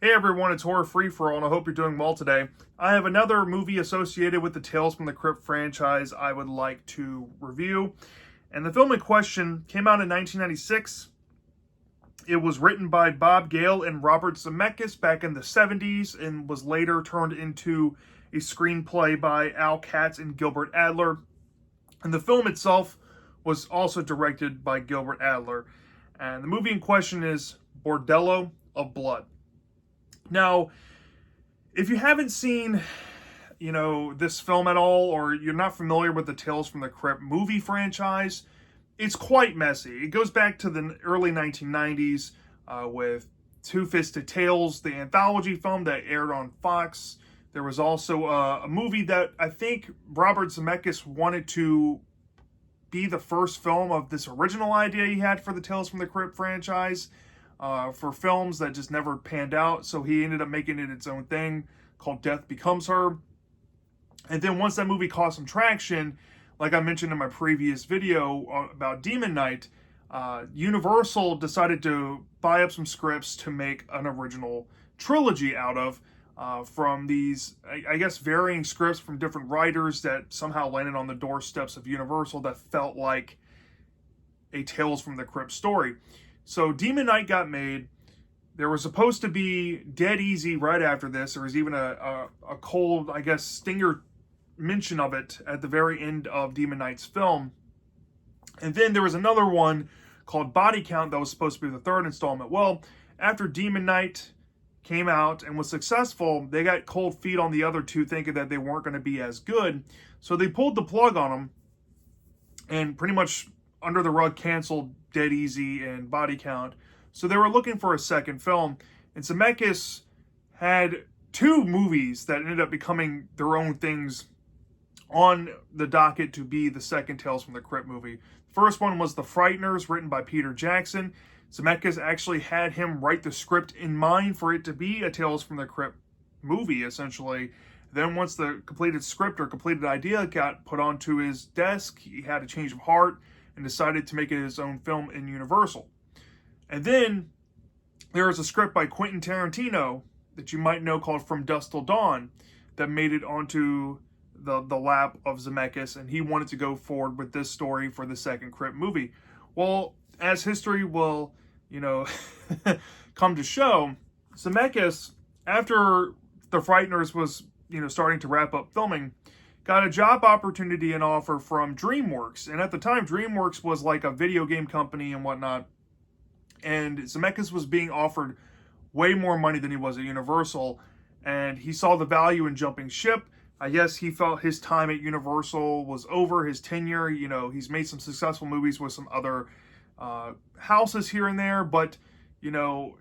Hey everyone, it's Horror Free For All, and I hope you're doing well today. I have another movie associated with the Tales from the Crypt franchise I would like to review. And the film in question came out in 1996. It was written by Bob Gale and Robert Zemeckis back in the 70s and was later turned into a screenplay by Al Katz and Gilbert Adler. And the film itself was also directed by Gilbert Adler. And the movie in question is Bordello of Blood. Now, if you haven't seen, this film at all, or you're not familiar with the Tales from the Crypt movie franchise, it's quite messy. It goes back to the early 1990s with Two-Fisted Tales, the anthology film that aired on Fox. There was also a movie that I think Robert Zemeckis wanted to be the first film of this original idea he had for the Tales from the Crypt franchise. For films that just never panned out. So he ended up making it its own thing called Death Becomes Her. And then once that movie caught some traction, like I mentioned in my previous video about Demon Knight, Universal decided to buy up some scripts to make an original trilogy out of from these, I guess, varying scripts from different writers that somehow landed on the doorsteps of Universal that felt like a Tales from the Crypt story. So Demon Knight got made. There was supposed to be Dead Easy right after this. There was even a cold, I guess, stinger mention of it at the very end of Demon Knight's film. And then there was another one called Body Count that was supposed to be the third installment. Well, after Demon Knight came out and was successful, they got cold feet on the other two, thinking that they weren't going to be as good. So they pulled the plug on them and pretty much under the rug canceled Dead Easy and Body Count. So they were looking for a second film. And Zemeckis had two movies that ended up becoming their own things on the docket to be the second Tales from the Crypt movie. First one was The Frighteners, written by Peter Jackson. Zemeckis actually had him write the script in mind for it to be a Tales from the Crypt movie, essentially. Then once the completed script or completed idea got put onto his desk, he had a change of heart and decided to make it his own film in Universal. And then there is a script by Quentin Tarantino that you might know called From Dusk Till Dawn that made it onto the lap of Zemeckis, and he wanted to go forward with this story for the second Crypt movie. Well, as history will, come to show, Zemeckis, after The Frighteners was, starting to wrap up filming, got a job opportunity and offer from DreamWorks. And at the time, DreamWorks was like a video game company and whatnot. And Zemeckis was being offered way more money than he was at Universal. And he saw the value in jumping ship. I guess he felt his time at Universal was over, his tenure. He's made some successful movies with some other houses here and there. But,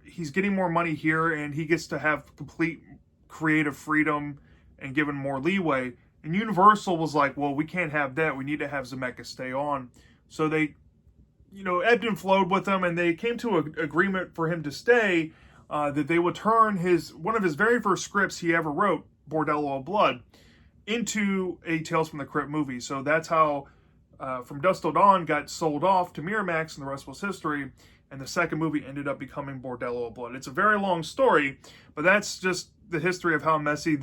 he's getting more money here and he gets to have complete creative freedom and given more leeway. And Universal was like, well, we can't have that. We need to have Zemeckis stay on. So they, ebbed and flowed with him, and they came to an agreement for him to stay, that they would turn one of his very first scripts he ever wrote, Bordello of Blood, into a Tales from the Crypt movie. So that's how From Dusk Till Dawn got sold off to Miramax, and the rest was history. And the second movie ended up becoming Bordello of Blood. It's a very long story, but that's just the history of how messy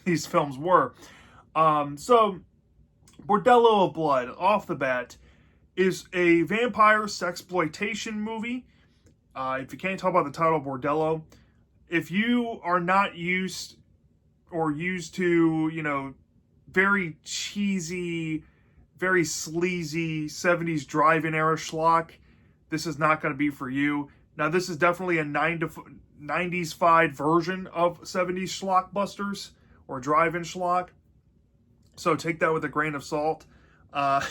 these films were. So Bordello of Blood, off the bat, is a vampire sexploitation movie. If you can't tell by the title, Bordello, if you are not used to, very cheesy, very sleazy 70s drive-in era schlock, this is not going to be for you. Now, this is definitely a 90s-fied version of 70s schlockbusters or drive-in schlock. So take that with a grain of salt. But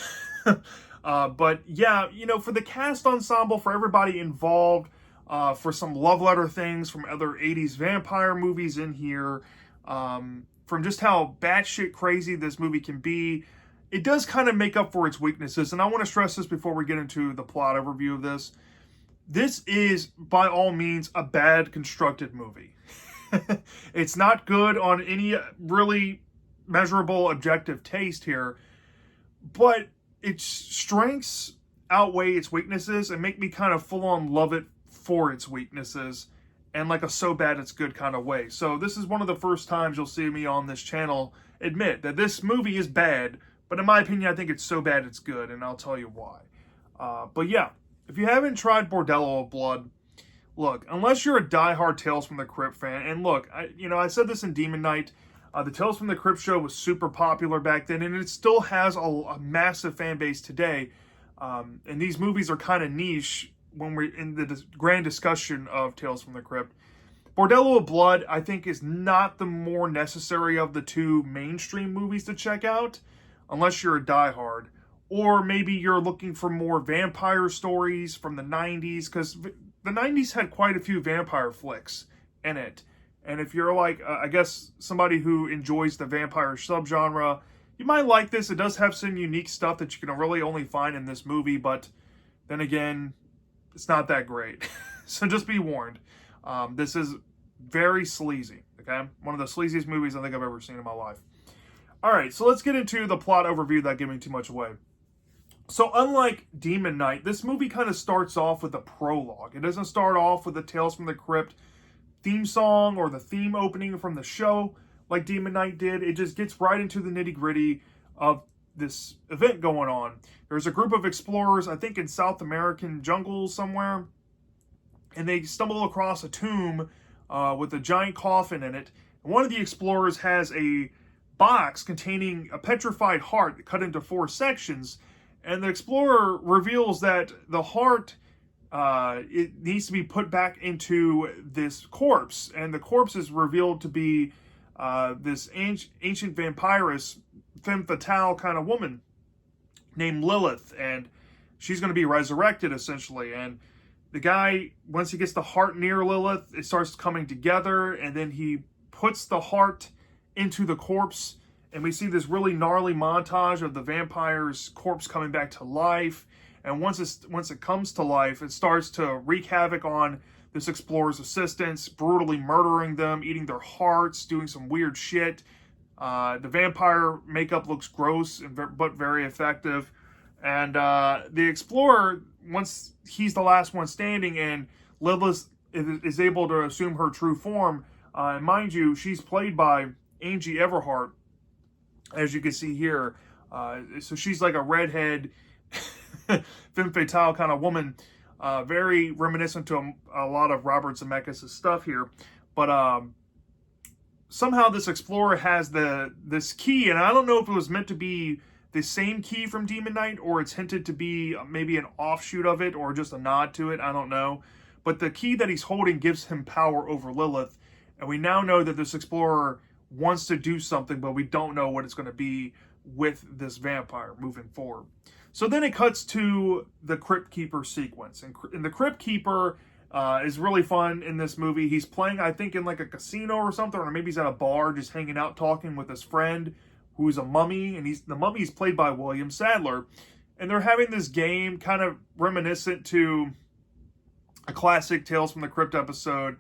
yeah, for the cast ensemble, for everybody involved, for some love letter things from other 80s vampire movies in here, from just how batshit crazy this movie can be, it does kind of make up for its weaknesses. And I want to stress this before we get into the plot overview of this. This is, by all means, a bad constructed movie. It's not good on any really measurable objective taste here, but its strengths outweigh its weaknesses and make me kind of full on love it for its weaknesses. and like a so bad it's good kind of way. So this is one of the first times you'll see me on this channel admit that this movie is bad, but in my opinion, I think it's so bad it's good, and I'll tell you why. But yeah, if you haven't tried Bordello of Blood, look, unless you're a diehard Tales from the Crypt fan, and look, I said this in Demon Knight, the Tales from the Crypt show was super popular back then, and it still has a massive fan base today. And these movies are kind of niche when we're in the grand discussion of Tales from the Crypt. Bordello of Blood, I think, is not the more necessary of the two mainstream movies to check out, unless you're a diehard. Or maybe you're looking for more vampire stories from the 90s, because the 90s had quite a few vampire flicks in it. And if you're like, I guess, somebody who enjoys the vampire subgenre, you might like this. It does have some unique stuff that you can really only find in this movie, but then again, it's not that great. So just be warned. This is very sleazy, okay? One of the sleaziest movies I think I've ever seen in my life. All right, so let's get into the plot overview without giving too much away. So unlike Demon Knight, this movie kind of starts off with a prologue. It doesn't start off with the Tales from the Crypt theme song or the theme opening from the show like Demon Knight did. It just gets right into the nitty-gritty of this event going on. There's a group of explorers, I think in South American jungles somewhere, and they stumble across a tomb with a giant coffin in it. And one of the explorers has a box containing a petrified heart cut into 4 sections, and the explorer reveals that the heart it needs to be put back into this corpse, and the corpse is revealed to be this ancient vampiress, femme fatale kind of woman named Lilith, and she's going to be resurrected essentially. And the guy, once he gets the heart near Lilith, it starts coming together, and then he puts the heart into the corpse, and we see this really gnarly montage of the vampire's corpse coming back to life. And once it comes to life, it starts to wreak havoc on this explorer's assistants, brutally murdering them, eating their hearts, doing some weird shit. The vampire makeup looks gross but very effective. And the explorer, once he's the last one standing and Lilith is able to assume her true form, mind you, she's played by Angie Everhart, as you can see here. So she's like a redhead, femme fatale kind of woman, very reminiscent to a lot of Robert Zemeckis' stuff here. But somehow this explorer has this key, and I don't know if it was meant to be the same key from Demon Knight, or it's hinted to be maybe an offshoot of it, or just a nod to it. I don't know. But the key that he's holding gives him power over Lilith, and we now know that this explorer wants to do something, but we don't know what it's going to be with this vampire moving forward. So then it cuts to the Crypt Keeper sequence. And the Crypt Keeper is really fun in this movie. He's playing, I think, in like a casino or something, or maybe he's at a bar just hanging out talking with his friend who's a mummy. And the mummy's played by William Sadler. And they're having this game kind of reminiscent to a classic Tales from the Crypt episode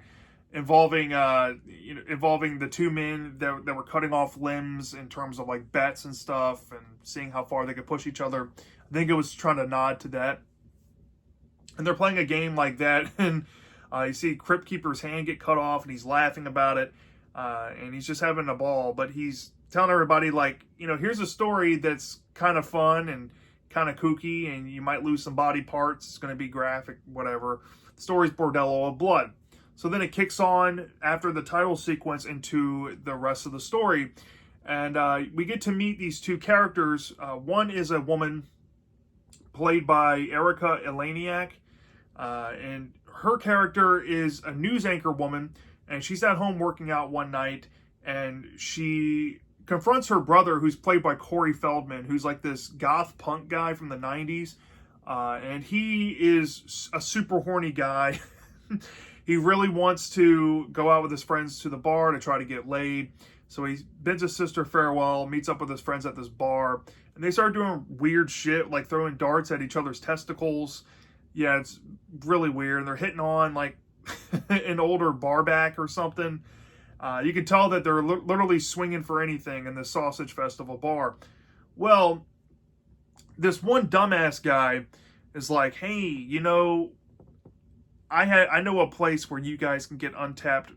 involving the two men that were cutting off limbs in terms of like bets and stuff, and seeing how far they could push each other. I think it was trying to nod to that. And they're playing a game like that, and you see Crypt Keeper's hand get cut off, and he's laughing about it, and he's just having a ball. But he's telling everybody, like, here's a story that's kind of fun and kind of kooky, and you might lose some body parts. It's going to be graphic, whatever. The story's Bordello of Blood. So then it kicks on after the title sequence into the rest of the story. And we get to meet these two characters. One is a woman played by Erica Eleniak. And her character is a news anchor woman. And she's at home working out one night. And she confronts her brother, who's played by Corey Feldman, who's like this goth punk guy from the 90s. And he is a super horny guy. He really wants to go out with his friends to the bar to try to get laid. So he bids his sister farewell, meets up with his friends at this bar, and they start doing weird shit, like throwing darts at each other's testicles. Yeah, it's really weird. And they're hitting on like an older barback or something. You can tell that they're literally swinging for anything in this Sausage Festival bar. Well, this one dumbass guy is like, hey, I know a place where you guys can get untapped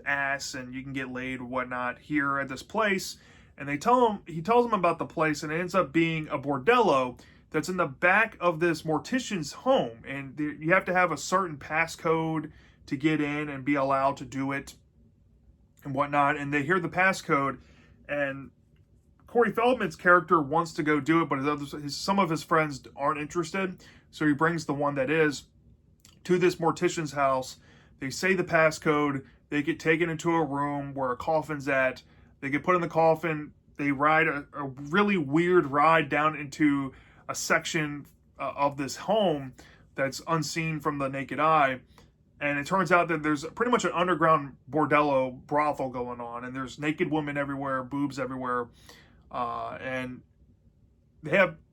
ass and you can get laid or whatnot here at this place. And he tells him about the place, and it ends up being a bordello that's in the back of this mortician's home. And you have to have a certain passcode to get in and be allowed to do it and whatnot. And they hear the passcode, and Corey Feldman's character wants to go do it, but some of his friends aren't interested. So he brings the one that is to this mortician's house. They say the passcode. They get taken into a room where a coffin's at. They get put in the coffin. They ride a really weird ride down into a section of this home that's unseen from the naked eye. And it turns out that there's pretty much an underground bordello brothel going on. And there's naked women everywhere, boobs everywhere. And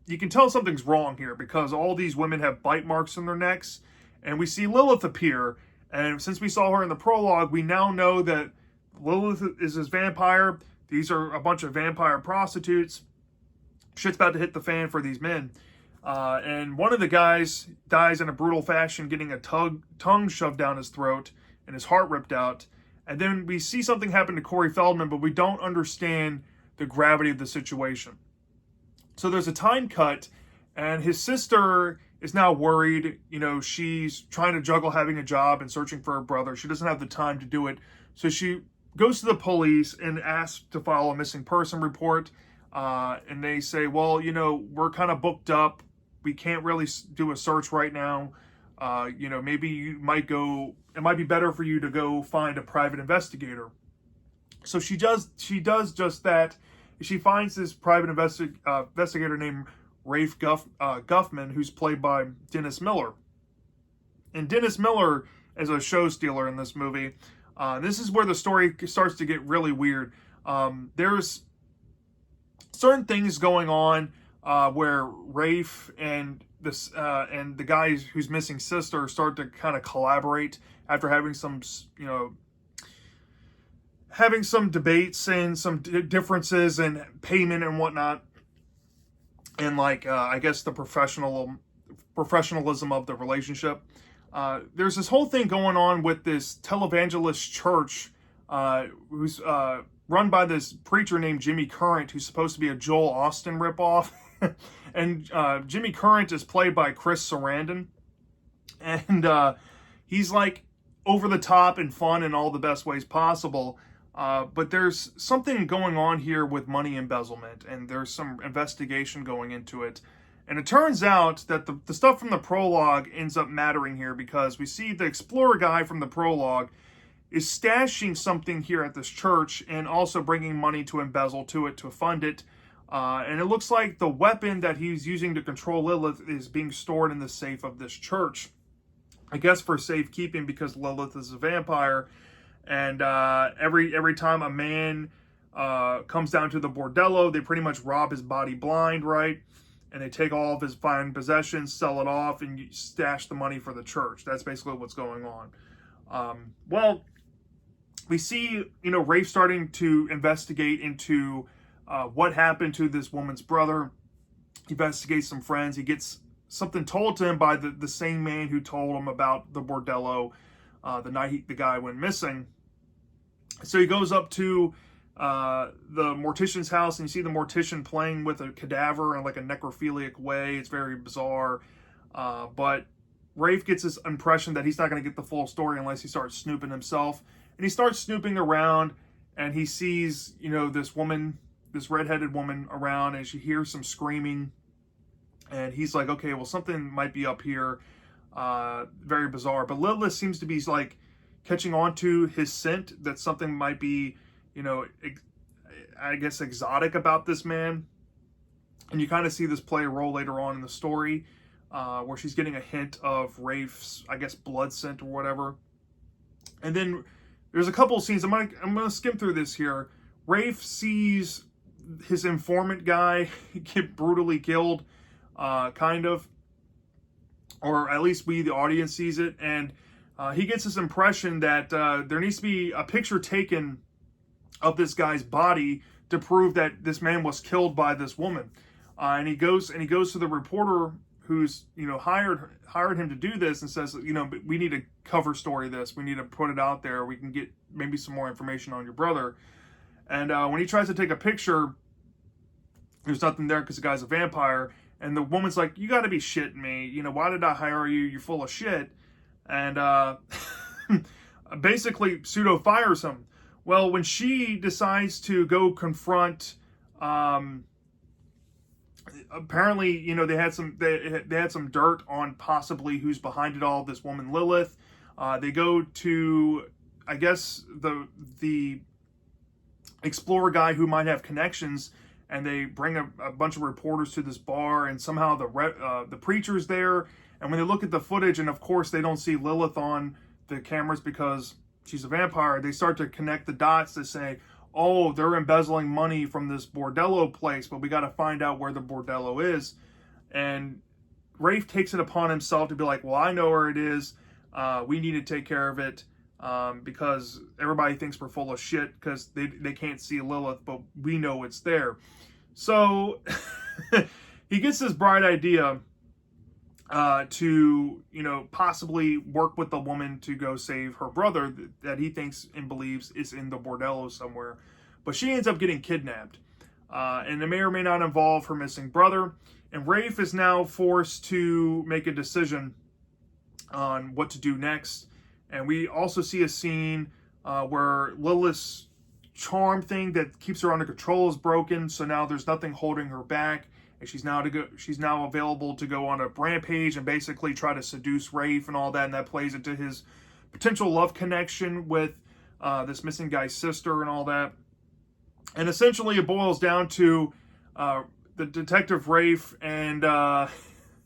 you can tell something's wrong here because all these women have bite marks on their necks. And we see Lilith appear. And since we saw her in the prologue, we now know that Lilith is this vampire. These are a bunch of vampire prostitutes. Shit's about to hit the fan for these men. And one of the guys dies in a brutal fashion, getting a tongue shoved down his throat and his heart ripped out. And then we see something happen to Corey Feldman, but we don't understand the gravity of the situation. So there's a time cut, and his sister is now worried. You know, she's trying to juggle having a job and searching for her brother. She doesn't have the time to do it. So she goes to the police and asks to file a missing person report. And they say, well, you know, we're kind of booked up. We can't really do a search right now. You know, maybe it might be better for you to go find a private investigator. So she does just that. She finds this private investigator named Rafe Guffman, who's played by Dennis Miller. And Dennis Miller is a show stealer in this movie. This is where the story starts to get really weird. There's certain things going on where Rafe and the guy who's missing sister start to kind of collaborate after having some debates and some differences in payment and whatnot. And I guess the professionalism of the relationship. There's this whole thing going on with this televangelist church who's run by this preacher named Jimmy Current, who's supposed to be a Joel Austin ripoff. And Jimmy Current is played by Chris Sarandon. And he's like over the top and fun in all the best ways possible. But there's something going on here with money embezzlement, and there's some investigation going into it. And it turns out that the stuff from the prologue ends up mattering here, because we see the explorer guy from the prologue is stashing something here at this church and also bringing money to embezzle to it to fund it. And it looks like the weapon that he's using to control Lilith is being stored in the safe of this church. I guess for safekeeping, because Lilith is a vampire. And every time a man comes down to the bordello, they pretty much rob his body blind, right? And they take all of his fine possessions, sell it off, and you stash the money for the church. That's basically what's going on. Well, we see, Rafe starting to investigate into what happened to this woman's brother. He investigates some friends. He gets something told to him by the same man who told him about the bordello the night the guy went missing. So he goes up to the mortician's house, and you see the mortician playing with a cadaver in like a necrophiliac way. It's very bizarre. But Rafe gets this impression that he's not going to get the full story unless he starts snooping himself. And he starts snooping around, and he sees, this woman, this redheaded woman around, and she hears some screaming. And he's like, okay, well, something might be up here. Very bizarre. But Lilith seems to be like catching on to his scent, that something might be, I guess exotic about this man. And you kind of see this play a role later on in the story, where she's getting a hint of Rafe's, I guess, blood scent or whatever. And then there's a couple of scenes. I'm gonna skim through this here. Rafe sees his informant guy get brutally killed, kind of. Or at least we, the audience, sees it. And he gets this impression that there needs to be a picture taken of this guy's body to prove that this man was killed by this woman. And he goes to the reporter who's hired him to do this and says, we need to cover story this. We need to put it out there. We can get maybe some more information on your brother. And when he tries to take a picture, there's nothing there because the guy's a vampire. And the woman's like, you got to be shitting me. Why did I hire you? You're full of shit. And basically pseudo fires him. Well, when she decides to go confront, apparently, they had some dirt on possibly who's behind it all. This woman Lilith. They go to, I guess, the explorer guy who might have connections, and they bring a bunch of reporters to this bar, and somehow the preacher's there. And when they look at the footage, and of course they don't see Lilith on the cameras because she's a vampire, they start to connect the dots to say, oh, they're embezzling money from this Bordello place, but we got to find out where the Bordello is. And Rafe takes it upon himself to be like, well, I know where it is. We need to take care of it because everybody thinks we're full of shit because they can't see Lilith, but we know it's there. So he gets this bright idea to, possibly work with the woman to go save her brother that he thinks and believes is in the Bordello somewhere. But she ends up getting kidnapped. And it may or may not involve her missing brother. And Rafe is now forced to make a decision on what to do next. And we also see a scene where Lilith's charm thing that keeps her under control is broken. So now there's nothing holding her back. And she's now available to go on a rampage and basically try to seduce Rafe and all that. And that plays into his potential love connection with this missing guy's sister and all that. And essentially it boils down to the detective Rafe and the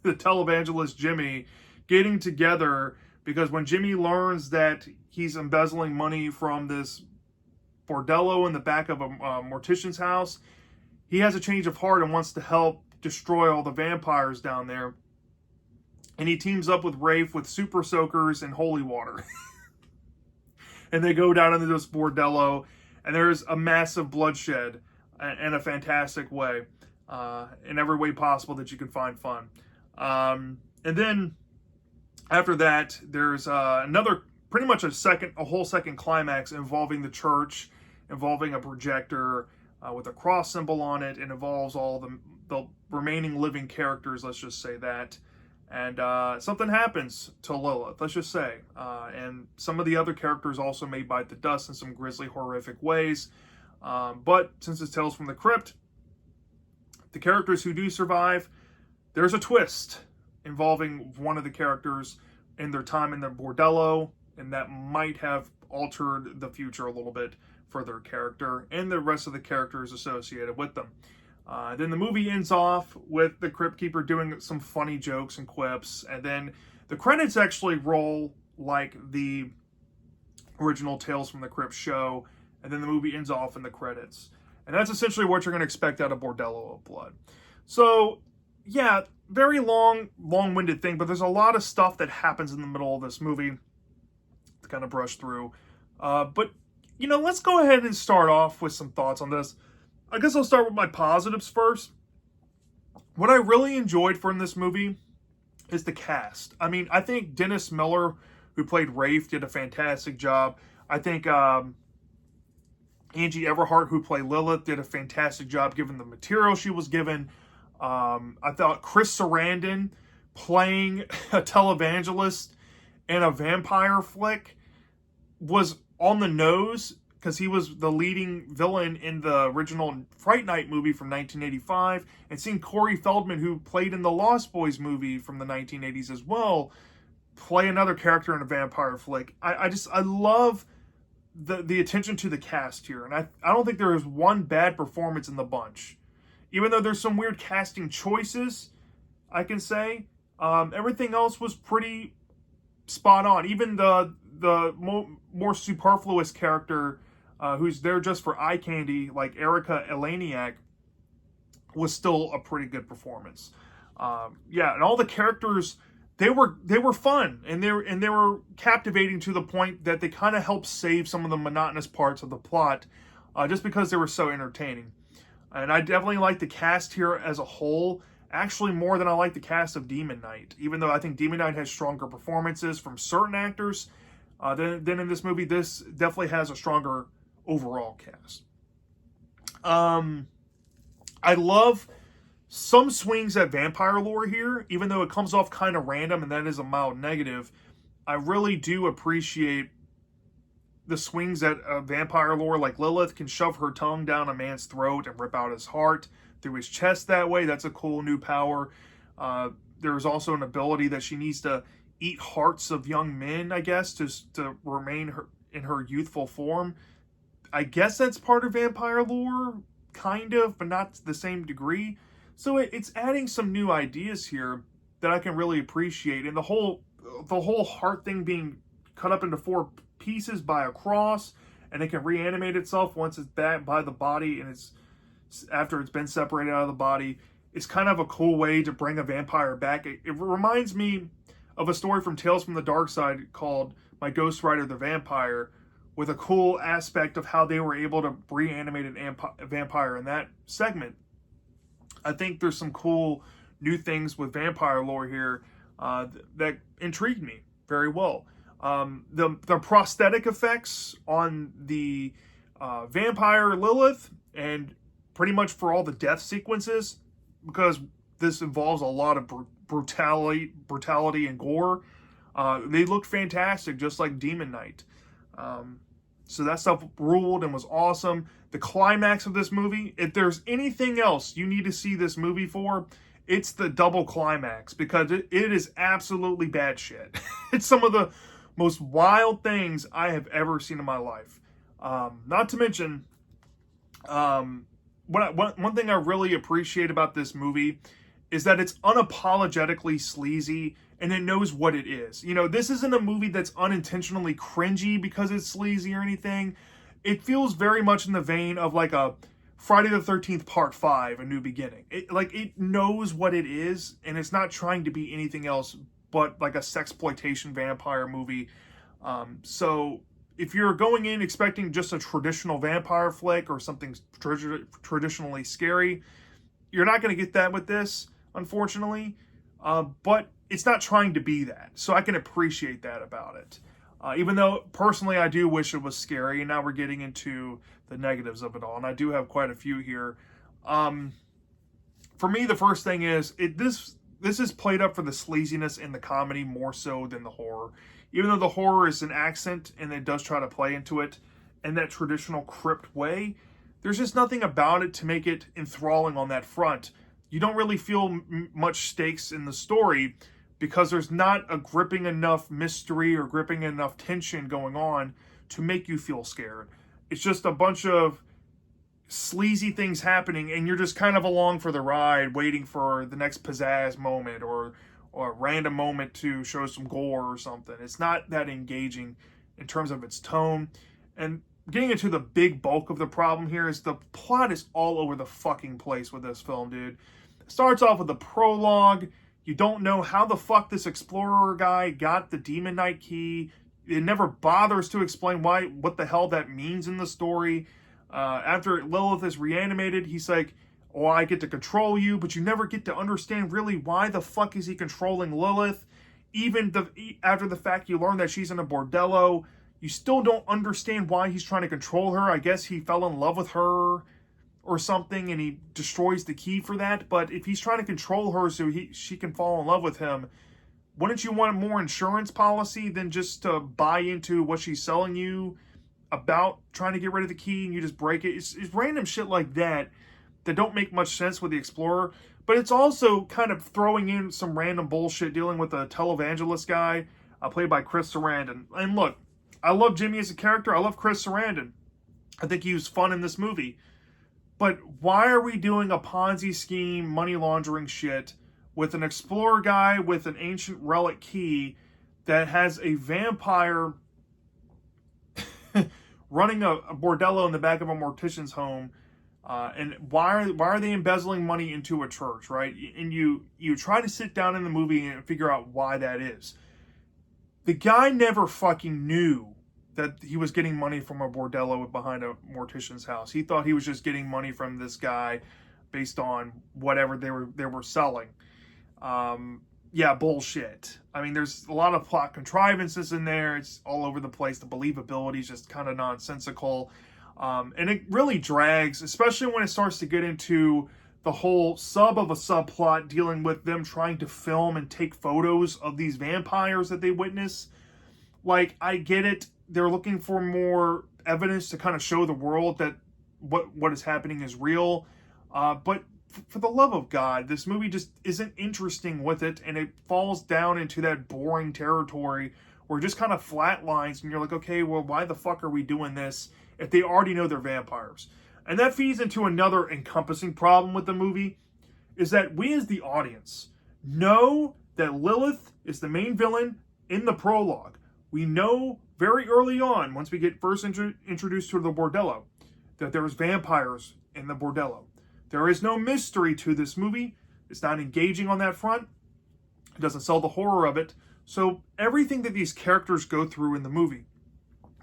televangelist Jimmy getting together, because when Jimmy learns that he's embezzling money from this Bordello in the back of a mortician's house, he has a change of heart and wants to help destroy all the vampires down there. And he teams up with Rafe with super soakers and holy water. And they go down into this Bordello, and there's a massive bloodshed in a fantastic way, in every way possible that you can find fun. And then after that, there's another, pretty much a whole second climax involving the church, involving a projector with a cross symbol on it. It involves all the remaining living characters, let's just say that. And something happens to Lilith, let's just say. And some of the other characters also may bite the dust in some grisly, horrific ways. But since it's Tales from the Crypt, the characters who do survive, there's a twist involving one of the characters in their time in the Bordello, and that might have altered the future a little bit for their character and the rest of the characters associated with them. Then the movie ends off with the Crypt Keeper doing some funny jokes and quips, and then the credits actually roll like the original Tales from the Crypt show, and then the movie ends off in the credits. And that's essentially what you're going to expect out of Bordello of Blood. So, yeah, very long-winded thing, but there's a lot of stuff that happens in the middle of this movie to kind of brush through. But, let's go ahead and start off with some thoughts on this. I guess I'll start with my positives first. What I really enjoyed from this movie is the cast. I mean, I think Dennis Miller, who played Rafe, did a fantastic job. I think Angie Everhart, who played Lilith, did a fantastic job given the material she was given. I thought Chris Sarandon playing a televangelist in a vampire flick was on the nose, because he was the leading villain in the original Fright Night movie from 1985, and seeing Corey Feldman, who played in the Lost Boys movie from the 1980s as well, play another character in a vampire flick. I love the attention to the cast here, and I don't think there is one bad performance in the bunch. Even though there's some weird casting choices, I can say, everything else was pretty spot on. Even the more superfluous character who's there just for eye candy, like Erica Eleniak, was still a pretty good performance. And all the characters, they were fun, and they were captivating to the point that they kind of helped save some of the monotonous parts of the plot, just because they were so entertaining. And I definitely like the cast here as a whole, actually more than I like the cast of Demon Knight, even though I think Demon Knight has stronger performances from certain actors than in this movie. This definitely has a stronger overall cast. I love some swings at vampire lore here, even though it comes off kind of random, and that is a mild negative. I really do appreciate the swings at vampire lore. Like Lilith can shove her tongue down a man's throat and rip out his heart through his chest that way. That's a cool new power. There's also an ability that she needs to eat hearts of young men, I guess, to remain in her youthful form. I guess that's part of vampire lore, kind of, but not to the same degree. So it's adding some new ideas here that I can really appreciate. And the whole heart thing being cut up into 4 pieces by a cross, and it can reanimate itself once it's back by the body, and it's after it's been separated out of the body. It's kind of a cool way to bring a vampire back. It reminds me of a story from Tales from the Dark Side called My Ghost Rider the Vampire, with a cool aspect of how they were able to reanimate a vampire in that segment. I think there's some cool new things with vampire lore here that intrigued me very well. The prosthetic effects on the vampire Lilith, and pretty much for all the death sequences, because this involves a lot of brutality and gore, they look fantastic, just like Demon Knight. So that stuff ruled and was awesome. The climax of this movie, if there's anything else you need to see this movie for, it's the double climax, because it is absolutely bad shit. It's some of the most wild things I have ever seen in my life. Not to mention, one thing I really appreciate about this movie is that it's unapologetically sleazy, and it knows what it is. You know, this isn't a movie that's unintentionally cringy because it's sleazy or anything. It feels very much in the vein of like a Friday the 13th Part 5, A New Beginning. It knows what it is, and it's not trying to be anything else but like a sexploitation vampire movie. So if you're going in expecting just a traditional vampire flick or something traditionally scary, you're not going to get that with this, unfortunately. But it's not trying to be that. So I can appreciate that about it. Even though, personally, I do wish it was scary. And now we're getting into the negatives of it all. And I do have quite a few here. For me, the first thing is, this is played up for the sleaziness and the comedy more so than the horror. Even though the horror is an accent and it does try to play into it in that traditional Crypt way, there's just nothing about it to make it enthralling on that front. You don't really feel much stakes in the story because there's not a gripping enough mystery or gripping enough tension going on to make you feel scared. It's just a bunch of sleazy things happening, and you're just kind of along for the ride, waiting for the next pizzazz moment or a random moment to show some gore or something. It's not that engaging in terms of its tone. And getting into the big bulk of the problem here is the plot is all over the fucking place with this film, dude. It starts off with a prologue. You don't know how the fuck this explorer guy got the Demon Knight key. It never bothers to explain what the hell that means in the story. After Lilith is reanimated, he's like, oh, I get to control you, but you never get to understand really why the fuck is he controlling Lilith. Even after the fact you learn that she's in a bordello, you still don't understand why he's trying to control her. I guess he fell in love with her or something, and he destroys the key for that. But if he's trying to control her so she can fall in love with him, wouldn't you want more insurance policy than just to buy into what she's selling you about trying to get rid of the key and you just break it? It's random shit like that don't make much sense with the Explorer. But it's also kind of throwing in some random bullshit dealing with a televangelist guy played by Chris Sarandon. And look, I love Jimmy as a character. I love Chris Sarandon. I think he was fun in this movie. But why are we doing a Ponzi scheme, money laundering shit with an explorer guy with an ancient relic key that has a vampire running a bordello in the back of a mortician's home? And why are they embezzling money into a church, right? And you try to sit down in the movie and figure out why that is. The guy never fucking knew that he was getting money from a bordello behind a mortician's house. He thought he was just getting money from this guy based on whatever they were selling. Yeah, bullshit. I mean, there's a lot of plot contrivances in there. It's all over the place. The believability is just kind of nonsensical. And it really drags, especially when it starts to get into the whole sub of a subplot dealing with them trying to film and take photos of these vampires that they witness. Like, I get it. They're looking for more evidence to kind of show the world that what is happening is real. But for the love of God, this movie just isn't interesting with it, and it falls down into that boring territory where it just kind of flatlines, and you're like, okay, well, why the fuck are we doing this if they already know they're vampires? And that feeds into another encompassing problem with the movie, is that we as the audience know that Lilith is the main villain in the prologue. We know very early on, once we get first introduced to the Bordello, that there's vampires in the Bordello. There is no mystery to this movie. It's not engaging on that front. It doesn't sell the horror of it. So everything that these characters go through in the movie,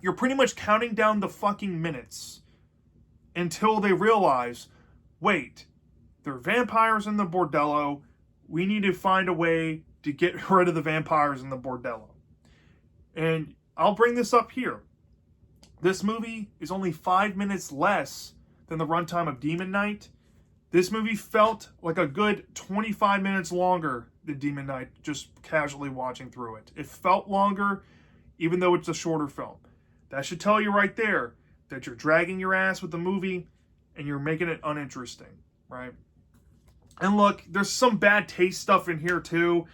you're pretty much counting down the fucking minutes until they realize, wait, there are vampires in the Bordello. We need to find a way to get rid of the vampires in the Bordello. And I'll bring this up here. This movie is only 5 minutes less than the runtime of Demon Knight. This movie felt like a good 25 minutes longer than Demon Knight, just casually watching through it. It felt longer, even though it's a shorter film. That should tell you right there that you're dragging your ass with the movie and you're making it uninteresting, right? And look, there's some bad taste stuff in here too,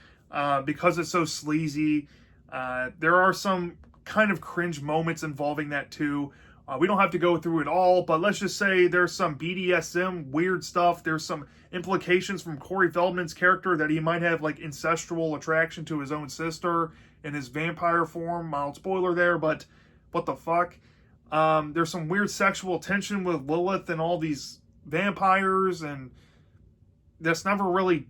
because it's so sleazy. There are some kind of cringe moments involving that too. We don't have to go through it all, but let's just say there's some BDSM weird stuff. There's some implications from Corey Feldman's character that he might have like incestual attraction to his own sister in his vampire form. Mild spoiler there, but what the fuck? There's some weird sexual tension with Lilith and all these vampires, and that's never really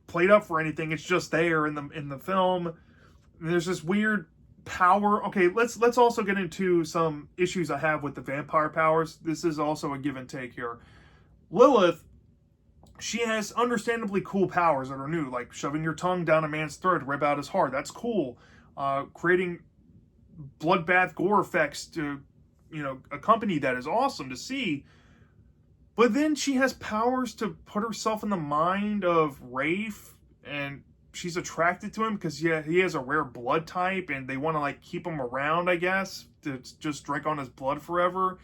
played up for anything. It's just there in the film. And there's this weird power. Okay, let's also get into some issues I have with the vampire powers. This is also a give and take here. Lilith, she has understandably cool powers that are new, like shoving your tongue down a man's throat to rip out his heart. That's cool. Creating bloodbath gore effects to, accompany that is awesome to see. But then she has powers to put herself in the mind of Rafe, and she's attracted to him because he has a rare blood type, and they want to like keep him around, I guess, to just drink on his blood forever.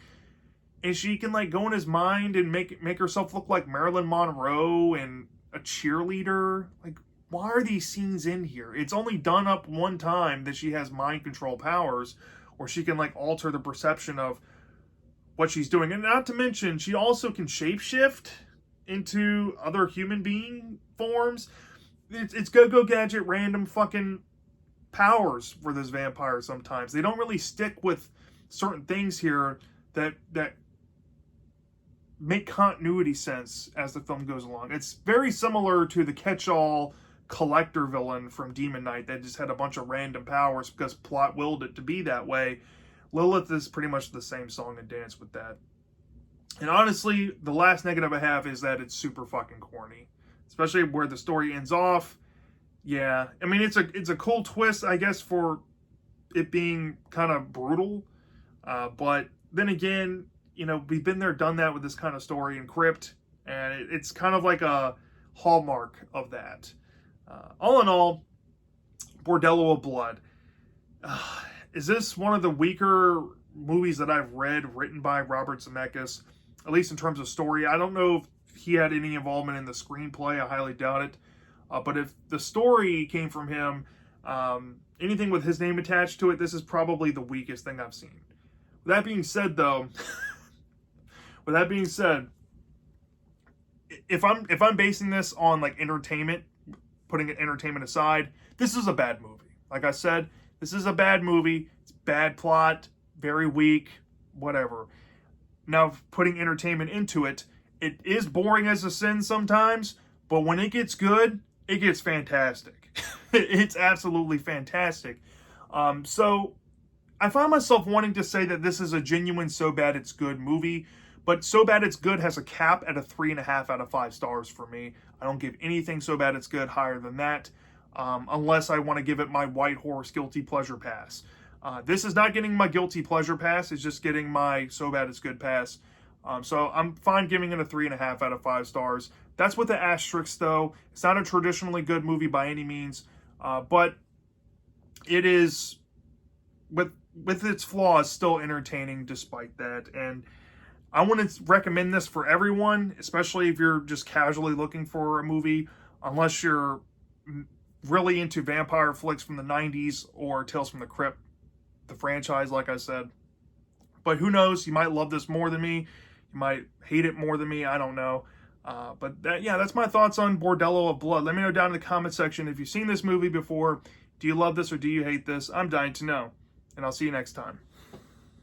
And she can like go in his mind and make herself look like Marilyn Monroe and a cheerleader. Like, why are these scenes in here? It's only done up one time that she has mind control powers, or she can like alter the perception of what she's doing. And not to mention, she also can shapeshift into other human being forms. It's go gadget random fucking powers for this vampire sometimes. They don't really stick with certain things here that make continuity sense as the film goes along. It's very similar to the catch-all collector villain from Demon Knight that just had a bunch of random powers because plot willed it to be that way. Lilith is pretty much the same song and dance with that. And honestly, the last negative I have is that it's super fucking corny. Especially where the story ends off. Yeah, I mean, it's a cool twist, I guess, for it being kind of brutal. But then again, we've been there, done that with this kind of story in Crypt. And it's kind of like a hallmark of that. All in all, Bordello of Blood. Is this one of the weaker movies that I've read written by Robert Zemeckis? At least in terms of story. I don't know if he had any involvement in the screenplay. I highly doubt it. But if the story came from him, anything with his name attached to it, this is probably the weakest thing I've seen. With that being said, though, if I'm basing this on like entertainment, putting entertainment aside, this is a bad movie. Like I said, this is a bad movie. It's bad plot, very weak, whatever. Now, putting entertainment into it, it is boring as a sin sometimes, but when it gets good, it gets fantastic. It's absolutely fantastic. So I find myself wanting to say that this is a genuine so bad it's good movie, But So Bad It's Good has a cap at a 3.5 out of 5 stars for me. I don't give anything So Bad It's Good higher than that, unless I want to give it my White Horse Guilty Pleasure pass. This is not getting my Guilty Pleasure pass. It's just getting my So Bad It's Good pass. So I'm fine giving it a 3.5 out of 5 stars. That's with the asterisk, though. It's not a traditionally good movie by any means, but it is, with its flaws, still entertaining despite that. And I want to recommend this for everyone, especially if you're just casually looking for a movie, unless you're really into vampire flicks from the 90s or Tales from the Crypt, the franchise, like I said. But who knows? You might love this more than me. You might hate it more than me. I don't know. Yeah, that's my thoughts on Bordello of Blood. Let me know down in the comment section if you've seen this movie before. Do you love this or do you hate this? I'm dying to know. And I'll see you next time.